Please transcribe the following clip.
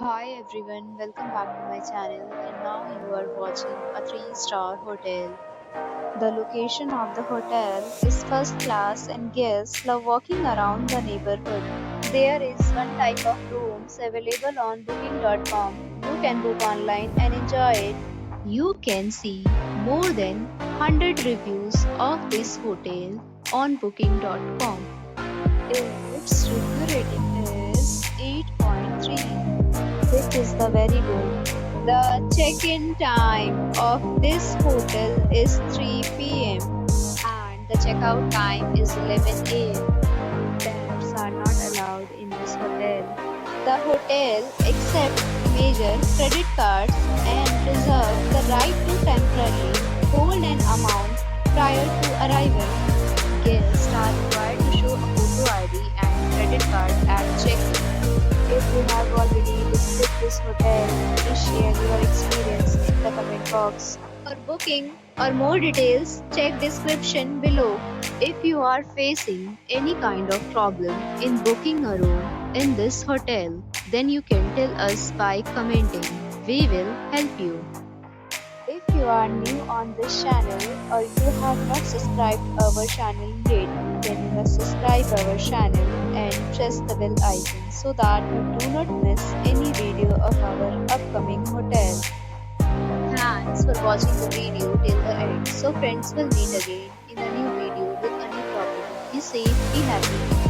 Hi everyone, welcome back to my channel and now you are watching a 3-star hotel. The location of the hotel is first class and guests love walking around the neighborhood. There is one type of rooms available on booking.com. You can book online and enjoy it. You can see more than 100 reviews of this hotel on booking.com. Its review rating is 8.3. Which is the very good. The check-in time of this hotel is 3 p.m. and the checkout time is 11 a.m. Pets are not allowed in this hotel. The hotel accepts major credit cards and reserves the right to temporarily hold an amount prior to arrival. Guests are required to show a photo ID and credit card at check-in. If you have already visited this hotel, please share your experience in the comment box. For booking or more details, check description below. If you are facing any kind of problem in booking a room in this hotel, then you can tell us by commenting. We will help you. If you are new on this channel or you have not subscribed our channel yet, then you must subscribe our channel and press the bell icon so that you do not miss any video of our upcoming hotel. Thanks for watching the video till the end. So friends, will meet again in a new video with a new topic. Be safe, be happy.